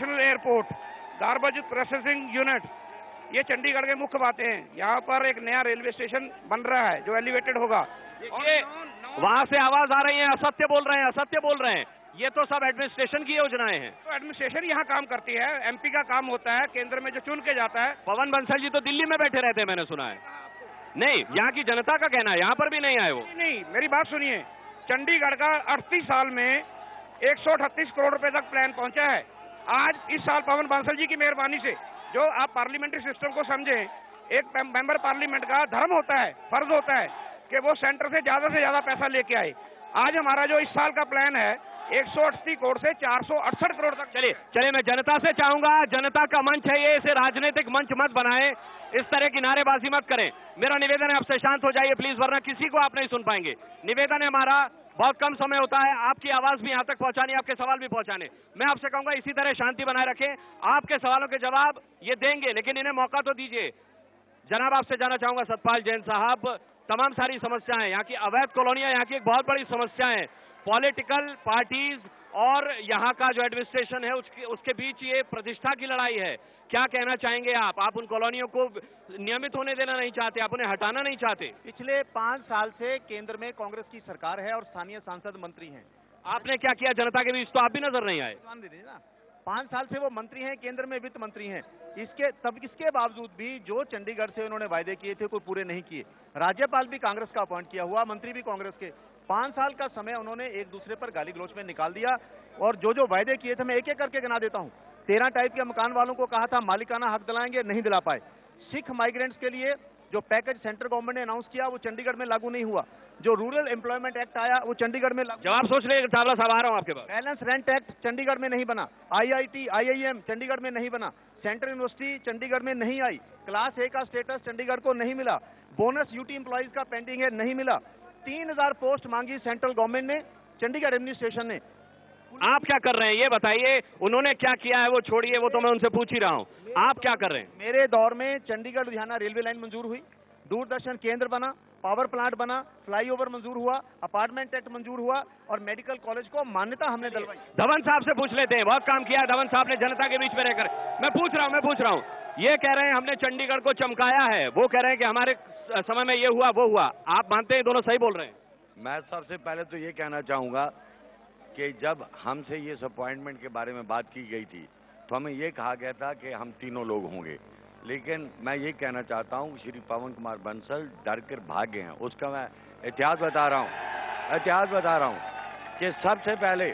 International airport, garbage processing unit, ये चंडीगढ़ के मुख्य बातें हैं। यहाँ पर एक नया रेलवे स्टेशन बन रहा है जो एलिवेटेड होगा। ये वहां से आवाज आ रही है, असत्य बोल रहे हैं, असत्य बोल रहे हैं। ये तो सब एडमिनिस्ट्रेशन की योजनाएं हैं। तो एडमिनिस्ट्रेशन यहाँ काम करती है, एमपी का काम होता है, केंद्र में जो चुन के जाता है। पवन बंसल जी तो दिल्ली में बैठे रहते हैं, मैंने सुना है। नहीं, यहाँ की जनता का कहना है, यहाँ पर भी नहीं आए वो। नहीं, मेरी बात सुनिए, चंडीगढ़ का 38 साल में 138 करोड़ रुपए तक प्लान पहुंचा है। आज इस साल पवन बांसल जी की मेहरबानी से, जो आप पार्लियामेंट्री सिस्टम को समझें, एक मेंबर पार्लियामेंट का धर्म होता है, फर्ज होता है कि वो सेंटर से ज्यादा पैसा लेके आए। आज हमारा जो इस साल का प्लान है 180 करोड़ से 468 करोड़ तक। चलिए मैं जनता से चाहूंगा, जनता का मंच है ये, इसे राजनीतिक मंच मत बनाएं, इस तरह की नारेबाजी मत करें। मेरा निवेदन है आपसे शांत हो जाइए प्लीज, वरना किसी को आप नहीं सुन पाएंगे। निवेदन है हमारा, बहुत कम समय होता है आपकी आवाज भी यहां तक पहुंचानी, आपके सवाल भी पहुंचाने। मैं आपसे कहूंगा इसी तरह शांति बनाए रखें, आपके सवालों के जवाब ये देंगे, लेकिन इन्हें मौका तो दीजिए। जनाब आपसे जानना चाहूंगा सतपाल जैन साहब, तमाम सारी समस्याएं, यहाँ की अवैध कॉलोनियां यहाँ की एक बहुत बड़ी समस्या है। पॉलिटिकल पार्टीज और यहाँ का जो एडमिनिस्ट्रेशन है उसके बीच ये प्रतिष्ठा की लड़ाई है। क्या कहना चाहेंगे आप उन कॉलोनियों को नियमित होने देना नहीं चाहते, आप उन्हें हटाना नहीं चाहते? पिछले 5 साल से केंद्र में कांग्रेस की सरकार है और स्थानीय सांसद मंत्री हैं। आपने क्या किया जनता के बीच? तो आप भी नजर नहीं आए। 5 साल से वो मंत्री हैं, केंद्र में वित्त मंत्री हैं। इसके बावजूद भी जो चंडीगढ़ से उन्होंने वायदे किए थे कोई पूरे नहीं किए। राज्यपाल भी कांग्रेस का अपॉइंट किया हुआ, मंत्री भी कांग्रेस के। 5 साल का समय उन्होंने एक दूसरे पर गाली गलौच में निकाल दिया और जो वायदे किए थे मैं एक एक करके गिना देता हूं। 13 टाइप के मकान वालों को कहा था मालिकाना हक दिलाएंगे, नहीं दिला पाए। सिख माइग्रेंट्स के लिए जो पैकेज सेंट्रल गवर्नमेंट ने अनाउंस किया वो चंडीगढ़ में लागू नहीं हुआ। जो रूरल एम्प्लॉयमेंट एक्ट आया वो चंडीगढ़ में जवाब सोच रहे चावला साहब, आ रहा हूं आपके पास। बैलेंस रेंट एक्ट चंडीगढ़ में नहीं बना। IIT IIM चंडीगढ़ में नहीं बना। सेंट्रल यूनिवर्सिटी चंडीगढ़ में नहीं आई। क्लास A का स्टेटस चंडीगढ़ को नहीं मिला। बोनस यूटी एम्प्लॉइज का पेंडिंग है, नहीं मिला। 3000 पोस्ट मांगी सेंट्रल गवर्नमेंट ने, चंडीगढ़ एडमिनिस्ट्रेशन ने। आप क्या कर रहे हैं ये बताइए, उन्होंने क्या किया है वो छोड़िए, वो तो मैं उनसे पूछ ही रहा हूं, आप क्या कर रहे हैं? मेरे दौर में चंडीगढ़ लुधियाना रेलवे लाइन मंजूर हुई, दूरदर्शन केंद्र बना, पावर प्लांट बना, फ्लाईओवर मंजूर हुआ, अपार्टमेंट एक्ट मंजूर हुआ और मेडिकल कॉलेज को मान्यता हमने दिलवाई। धवन साहब से पूछ लेते हैं, बहुत काम किया है धवन साहब ने जनता के बीच में रहकर। मैं पूछ रहा हूं, ये कह रहे हैं हमने चंडीगढ़ को चमकाया है, वो कह रहे हैं कि हमारे समय में ये हुआ वो हुआ। आप मानते हैं दोनों सही बोल रहे हैं? मैं सबसे पहले तो ये कहना चाहूंगा कि जब हमसे ये अपॉइंटमेंट के बारे में बात की गई थी तो हमें ये कहा गया था कि हम तीनों लोग होंगे, लेकिन मैं ये कहना चाहता हूं श्री पवन कुमार बंसल डर कर भागे हैं। उसका मैं इतिहास बता रहा हूं कि सबसे पहले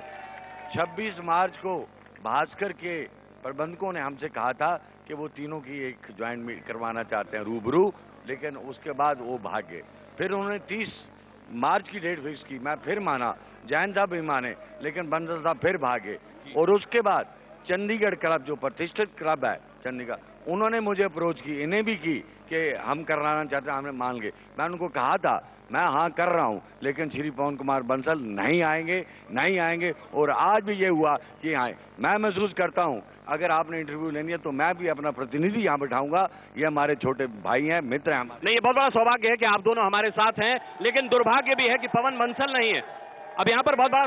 26 मार्च को भास्कर के प्रबंधकों ने हमसे कहा था कि वो तीनों की एक ज्वाइंट मीट करवाना चाहते हैं रूबरू, लेकिन उसके बाद वो भागे। फिर उन्होंने 30 मार्च की डेट फिक्स की, मैं फिर माना, जैन साहब भी माने, लेकिन बंसल साहब फिर भागे। और उसके बाद चंडीगढ़ क्लब जो प्रतिष्ठित क्लब है चंडीगढ़, उन्होंने मुझे अप्रोच की, इन्हें भी की कि हम कराना चाहते हैं, हमने मान गए। मैं उनको कहा था मैं हाँ कर रहा हूं, लेकिन श्री पवन कुमार बंसल नहीं आएंगे और आज भी ये हुआ कि आए। मैं महसूस करता हूं अगर आपने इंटरव्यू लेनी है तो मैं भी अपना प्रतिनिधि यहां बैठाऊंगा, ये हमारे छोटे भाई हैं, मित्र हैं। नहीं, ये बहुत बड़ा सौभाग्य है कि आप दोनों हमारे साथ हैं, लेकिन दुर्भाग्य भी है कि पवन बंसल नहीं है। अब यहाँ पर बहुत बड़ा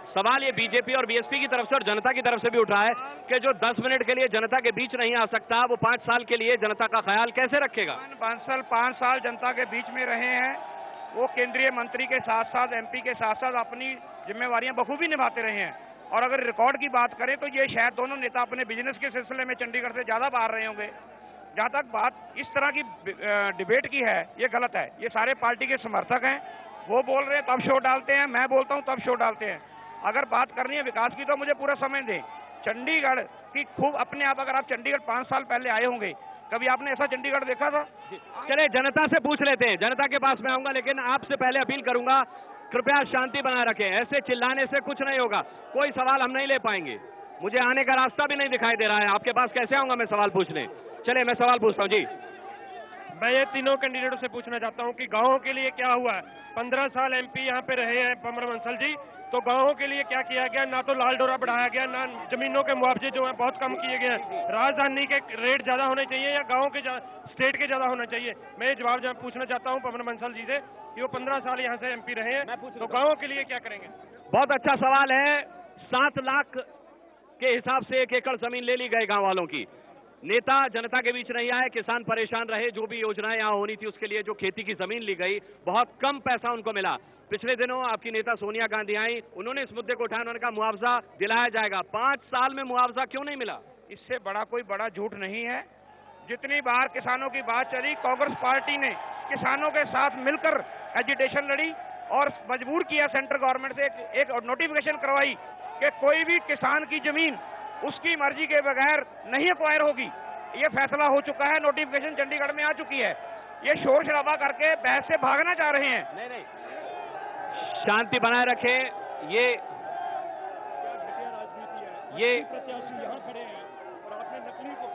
सवाल ये बीजेपी और बीएसपी की तरफ से और जनता की तरफ से भी उठा है कि जो 10 मिनट के लिए जनता के बीच नहीं आ सकता, वो 5 साल के लिए जनता का ख्याल कैसे रखेगा? बंसल 5 साल जनता के बीच में रहे हैं, वो केंद्रीय मंत्री के साथ साथ MP के साथ साथ अपनी जिम्मेवारियां बखूबी निभाते रहे हैं। और अगर रिकॉर्ड की बात करें तो ये शायद दोनों नेता अपने बिजनेस के सिलसिले में चंडीगढ़ से ज्यादा बाहर रहे होंगे। जहां तक बात इस तरह की डिबेट की है, ये गलत है। ये सारे पार्टी के समर्थक हैं, वो बोल रहे हैं तब शोर डालते हैं, मैं बोलता हूं तब शोर डालते हैं। अगर बात करनी है विकास की तो मुझे पूरा समय दें। चंडीगढ़ की खूब अपने आप, अगर आप चंडीगढ़ 5 साल पहले आए होंगे, कभी आपने ऐसा चंडीगढ़ देखा था? चले जनता से पूछ लेते हैं, जनता के पास में आऊंगा, लेकिन आपसे पहले अपील करूंगा कृपया शांति बनाए रखें। ऐसे चिल्लाने से कुछ नहीं होगा, कोई सवाल हम नहीं ले पाएंगे। मुझे आने का रास्ता भी नहीं दिखाई दे रहा है, आपके पास कैसे आऊंगा मैं सवाल पूछने? चले मैं सवाल पूछता हूं जी। मैं ये तीनों कैंडिडेटों से पूछना चाहता हूं कि गांवों के लिए क्या हुआ है। 15 साल MP यहाँ पे रहे हैं पवन बंसल जी, तो गांवों के लिए क्या किया गया? ना तो लाल डोरा बढ़ाया गया, ना जमीनों के मुआवजे जो है बहुत कम किए गए हैं। राजधानी के रेट ज्यादा होने चाहिए या गाँव के स्टेट के ज्यादा होना चाहिए? मैं ये जवाब पूछना चाहता हूँ पवन बंसल जी से कि वो 15 साल यहाँ से MP रहे हैं, तो गाँवों के लिए क्या करेंगे? बहुत अच्छा सवाल है। 7 लाख के हिसाब से 1 एकड़ जमीन ले ली गए गांव वालों की। नेता जनता के बीच नहीं आए, किसान परेशान रहे, जो भी योजनाएं यहां होनी थी उसके लिए जो खेती की जमीन ली गई, बहुत कम पैसा उनको मिला। पिछले दिनों आपकी नेता सोनिया गांधी आई, उन्होंने इस मुद्दे को उठाया, उन्होंने कहा मुआवजा दिलाया जाएगा। 5 साल में मुआवजा क्यों नहीं मिला? इससे कोई बड़ा झूठ नहीं है। जितनी बार किसानों की बात चली, कांग्रेस पार्टी ने किसानों के साथ मिलकर एजिटेशन लड़ी और मजबूर किया सेंट्रल गवर्नमेंट से, एक नोटिफिकेशन करवाई कि कोई भी किसान की जमीन उसकी मर्जी के बगैर नहीं एक्वायर होगी। ये फैसला हो चुका है, नोटिफिकेशन चंडीगढ़ में आ चुकी है। ये शोर शराबा करके बहस से भागना चाह रहे हैं। नहीं, शांति बनाए रखें। ये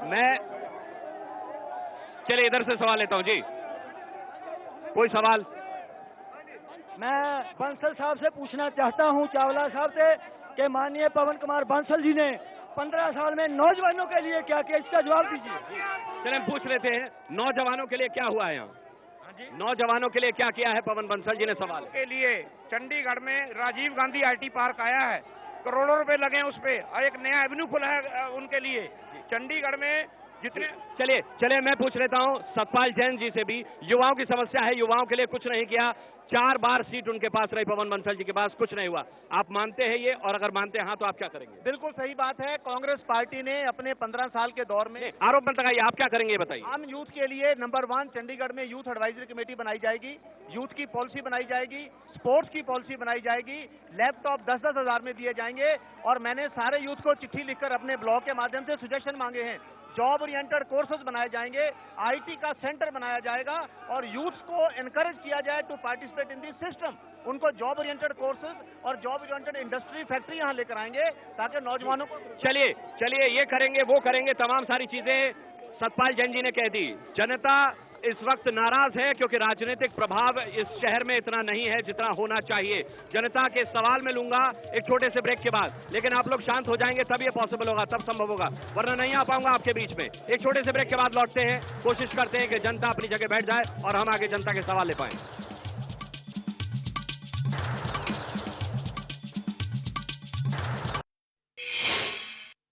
मैं चलिए इधर से सवाल लेता हूं जी। कोई सवाल? मैं बंसल साहब से पूछना चाहता हूं, चावला साहब से, कि माननीय पवन कुमार बंसल जी ने 15 साल में नौजवानों के लिए क्या किया, इसका जवाब दीजिए। चलिए हम पूछ लेते हैं, नौजवानों के लिए क्या हुआ है यहाँ? नौजवानों के लिए क्या किया है पवन बंसल जी ने? सवाल के लिए चंडीगढ़ में राजीव गांधी आईटी पार्क आया है, करोड़ों रुपए लगे हैं उस पे, और एक नया एवेन्यू खुला है उनके लिए चंडीगढ़ में। जितने चलिए मैं पूछ लेता हूं सतपाल जैन जी से भी। युवाओं की समस्या है, युवाओं के लिए कुछ नहीं किया। 4 बार सीट उनके पास रही, पवन बंसल जी के पास कुछ नहीं हुआ। आप मानते हैं ये? और अगर मानते हैं हाँ तो आप क्या करेंगे? बिल्कुल सही बात है। कांग्रेस पार्टी ने अपने 15 साल के दौर में आरोप मत लगाइए, आप क्या करेंगे ये बताइए। आम यूथ के लिए नंबर 1 चंडीगढ़ में यूथ एडवाइजरी कमेटी बनाई जाएगी, यूथ की पॉलिसी बनाई जाएगी, स्पोर्ट्स की पॉलिसी बनाई जाएगी, लैपटॉप 10-10 हजार में दिए जाएंगे। और मैंने सारे यूथ को चिट्ठी लिखकर अपने ब्लॉग के माध्यम से सजेशन मांगे हैं। जॉब ओरिएंटेड कोर्सेज बनाए जाएंगे, आईटी का सेंटर बनाया जाएगा और यूथ को एनकरेज किया जाए to participate in this system. उनको जॉब ओरिएंटेड कोर्सेज और जॉब ओरिएंटेड इंडस्ट्री फैक्ट्री यहां लेकर आएंगे ताकि नौजवानों को चलिए ये करेंगे वो करेंगे, तमाम सारी चीजें सतपाल जैन जी ने कह दी। जनता इस वक्त नाराज है क्योंकि राजनीतिक प्रभाव इस शहर में इतना नहीं है जितना होना चाहिए। जनता के सवाल में लूंगा एक छोटे से ब्रेक के बाद, लेकिन आप लोग शांत हो जाएंगे तब ये पॉसिबल होगा, तब संभव होगा, वरना नहीं आ पाऊंगा आपके बीच में। एक छोटे से ब्रेक के बाद लौटते हैं, कोशिश करते हैं कि जनता अपनी जगह बैठ जाए और हम आगे जनता के सवाल ले पाएं।